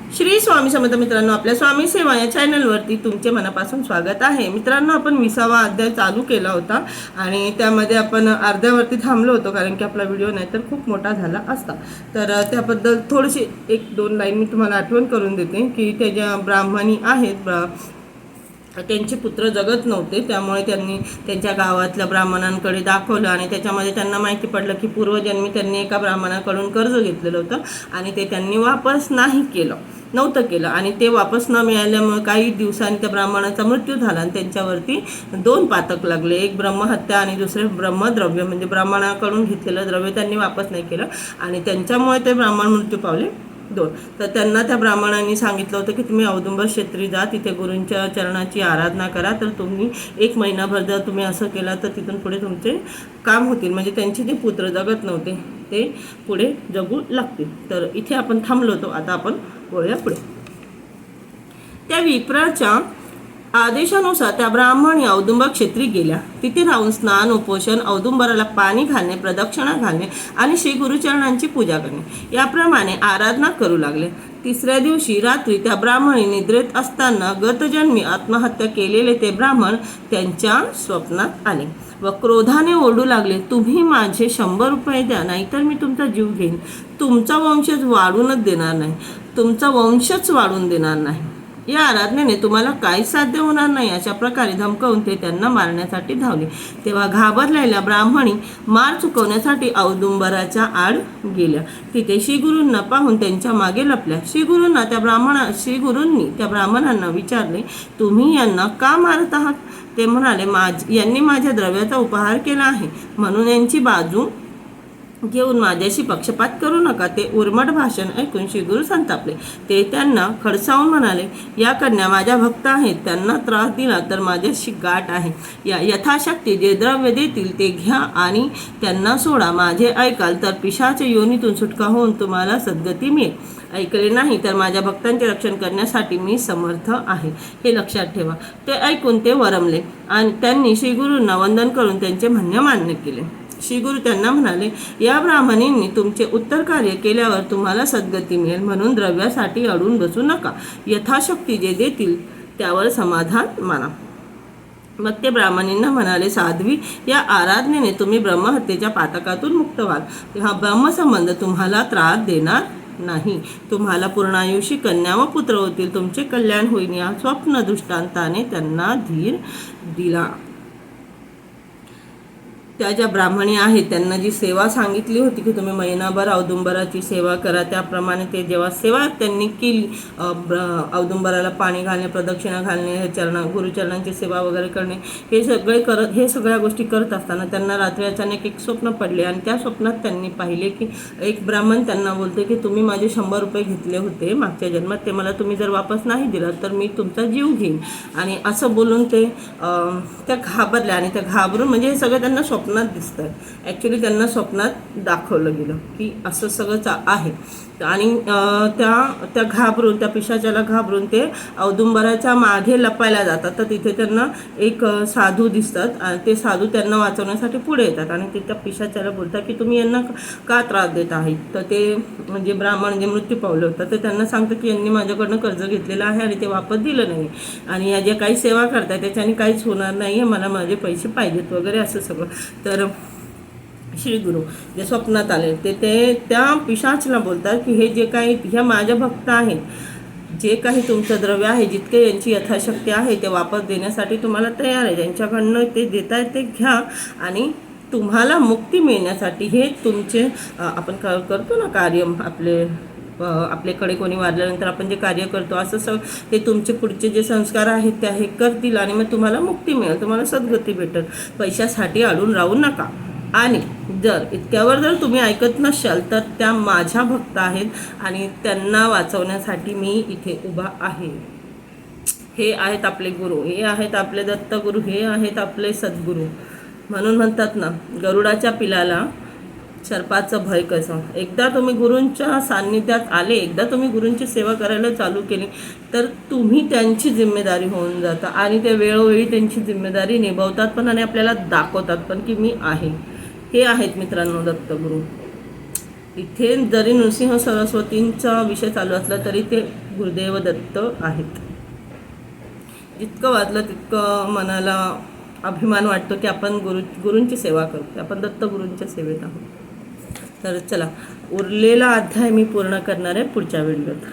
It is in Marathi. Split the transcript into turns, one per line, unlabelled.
श्री स्वामी समर्थ मित्रांनो, आपल्या स्वामी सेवा या चॅनलवरती तुमचे मनापासून स्वागत आहे. मित्रांनो, आपण 20वा अध्याय चालू केला होता आणि त्यामध्ये आपण अर्ध्यावरती थांबलो होतो, कारण की आपला व्हिडिओ नाही तर खूप मोठा झाला असता. तर त्याबद्दल थोडीशी 1-2 लाईन मी तुम्हाला आठवण करून देते की त्या ज्या ब्राह्मणी आहेत, त्यांचे पुत्र जगत नव्हते, त्यामुळे त्यांनी त्यांच्या गावातल्या ब्राह्मणांकडे दाखवलं आणि त्याच्यामध्ये त्यांना माहिती पडलं की पूर्वजन्मी त्यांनी एका ब्राह्मणाकडून कर्ज घेतलेलं होतं आणि ते त्यांनी वापस नव्हतं केलं आणि ते वापस न मिळाल्यामुळे काही दिवसांनी त्या ब्राह्मणाचा मृत्यू झाला आणि त्यांच्यावरती 2 पातक लागले. एक ब्रह्महत्या आणि दुसरे ब्रह्मद्रव्य, म्हणजे ब्राह्मणाकडून घेतलेलं द्रव्य त्यांनी वापस नाही केलं आणि त्यांच्यामुळे ते ब्राह्मण मृत्यू पावले 2. तर त्यांना त्या ब्राह्मणांनी सांगितलं होतं की तुम्ही औदुंबर क्षेत्री जा, तिथे गुरूंच्या चरणाची आराधना करा. तर तुम्ही 1 महिनाभर जर तुम्ही असं केलं तर तिथून पुढे तुमचे काम होतील, म्हणजे त्यांचे जे पुत्र जगत नव्हते ते पुढे जगू लागतील. तर इथे आपण थांबलो होतो, आता आपण वळूया पुढे. त्या विप्राच्या आदेशानुसार त्या ब्राह्मणी औदुंबर क्षेत्री गेल्या. तिथे राहून स्नान, उपोषण, औदुंबराला पाणी घालणे, प्रदक्षिणा घालणे आणि श्री गुरुचरणांची पूजा करणे याप्रमाणे आराधना करू लागले. 3ऱ्या दिवशी रात्री त्या ब्राह्मणी निद्रेत असताना गतजन्मी आत्महत्या केलेले ते ब्राह्मण त्यांच्या स्वप्नात आले व क्रोधाने ओरडू लागले, तुम्ही माझे 100 रुपये द्या, नाहीतर मी तुमचा जीव घेईन. तुमचा वंशच वाढून देणार नाही. या आराधनेने तुम्हाला काहीच साध्य होणार नाही, अशा प्रकारे धमकावून ते त्यांना मारण्यासाठी धावले. तेव्हा घाबरलेल्या ब्राह्मणी मार चुकवण्यासाठी औदुंबराच्या आड गेल्या. तिथे श्रीगुरूंना पाहून त्यांच्या मागे लपल्या. श्रीगुरूंनी त्या ब्राह्मणांना विचारले, तुम्ही यांना का मारत आहात? ते म्हणाले, यांनी माझ्या द्रव्याचा उपहार केला आहे, म्हणून यांची बाजू घेऊन माझ्याशी पक्षपात करू नका. ते उर्मट भाषण ऐकून श्रीगुरू संतापले. ते त्यांना खडसावून म्हणाले, या कन्या माझ्या भक्त आहेत, त्यांना त्रास दिला तर माझ्याशी गाठ आहे. यथाशक्ती जे द्रव्य देतील ते घ्या आणि त्यांना सोडा. माझे ऐकाल तर पिशाच योनीतून सुटका होऊन तुम्हाला सद्गती मिळेल. ऐकले नाही तर माझ्या भक्तांचे रक्षण करण्यासाठी मी समर्थ आहे, हे लक्षात ठेवा. ते ऐकून ते वरमले आणि त्यांनी श्रीगुरूंना वंदन करून त्यांचे म्हणणे मान्य केले. श्रीगुरू त्यांना म्हणाले, या ब्राह्मणींनी तुमचे उत्तर कार्य केल्यावर तुम्हाला सद्गती मिळेल, म्हणून द्रव्यासाठी अडून बसू नका. यथाशक्ती जे देतील त्यावर समाधान माना. मग ते ब्राह्मणींना म्हणाले, साध्वी, या आराधनेने तुम्ही ब्रह्महत्येच्या पातकातून मुक्त व्हाल. हा ब्रह्मसंबंध तुम्हाला त्रास देणार नाही. तुम्हाला पूर्णायुषी कन्या व पुत्र होतील. तुमचे कल्याण होईल. या स्वप्न दृष्टांताने त्यांना धीर दिला. त्या ज्या ब्राह्मणी आहेत त्यांना जी सेवा सांगितली होती की तुम्ही महिनाभर औदुंबराची सेवा करा, त्याप्रमाणे ते जेव्हा सेवा त्यांनी केली, औदुंबराला पाणी घालणे, प्रदक्षिणा घालणे, गुरुचरणांची सेवा वगैरे करणे, हे सगळ्या गोष्टी करत असताना त्यांना रात्री अचानक एक स्वप्न पडले आणि त्या स्वप्नात त्यांनी पाहिले की एक ब्राह्मण त्यांना बोलते की तुम्ही माझे 100 रुपये घेतले होते मागच्या जन्मात, ते मला तुम्ही जर वापस नाही दिला तर मी तुमचा जीव घेईन. आणि असं बोलून ते त्या घाबरल्या आणि त्या घाबरून, म्हणजे हे सगळं त्यांना स्वप्नात दिसतं. ॲक्च्युली त्यांना स्वप्नात दाखवलं गेलं की असं सगळं आहे. आणि त्या घाबरून, त्या पिशाच्याला घाबरून ते औदुंबराच्या मागे लपायला जातात. तर तिथे त्यांना एक साधू दिसतात आणि ते साधू त्यांना वाचवण्यासाठी पुढे येतात आणि ते त्या पिशाच्याला बोलतात की तुम्ही यांना का त्रास देत आहेत. तर ते म्हणजे ब्राह्मण जे मृत्यू पावलं होतं तर त्यांना सांगतं की यांनी माझ्याकडनं कर्ज घेतलेलं आहे आणि ते वापस दिलं नाही आणि या ज्या काही सेवा करताय त्याच्याने काहीच होणार नाही, मला माझे पैसे पाहिजेत वगैरे असं सगळं. तर श्रीगुरू जे स्वप्नात आले ते त्या पिशाचला बोलतात की हे जे काही ह्या माझ्या भक्त आहेत, जे काही तुमचं द्रव्य आहे, जितके यांची यथाशक्ती आहे ते वापस देण्यासाठी तुम्हाला तयार आहे. ज्यांच्याकडनं ते देत आहे ते घ्या आणि तुम्हाला मुक्ती मिळण्यासाठी हे तुमचे आपण करतो ना कार्य, आपल्याकडे कोणी वारल्यानंतर आपण जे कार्य करतो असं ते तुमचे पुढचे जे संस्कार आहेत ते हे करतील आणि मग तुम्हाला मुक्ती मिळेल, तुम्हाला सद्गती भेटेल. पैशासाठी अडून राहू नका. आणि जर इतक्यावर जर तुम्ही ऐकत नसाल तर त्या माझ्या भक्त आहेत आणि त्यांना वाचवण्यासाठी मी इथे उभा आहे. हे आहेत आपले गुरु, हे आहेत आपले दत्तगुरू, हे आहेत आपले सद्गुरू. म्हणून म्हणतात ना, गरुडाच्या पिलाला सर्पाचं भय कसं. एकदा तुम्ही गुरूंच्या सान्निध्यात आले, एकदा तुम्ही गुरूंची सेवा करायला चालू केली तर तुम्ही त्यांची जिम्मेदारी होऊन जाता आणि ते वेळोवेळी त्यांची जिम्मेदारी निभावतात पण आणि आपल्याला दाखवतात पण की मी आहे. हे आहेत मित्रांनो दत्तगुरू. इथे जरी नृसिंह सरस्वतींचा विषय चालू असला तरी ते गुरुदेव दत्त आहेत. जितकं वाचलं तितकं मनाला अभिमान वाटतो की आपण गुरूंची सेवा करतो, आपण दत्तगुरूंच्या सेवेत आहोत. तर चला, उरलेला अध्याय मी पूर्ण करणार आहे पुढच्या व्हिडिओत.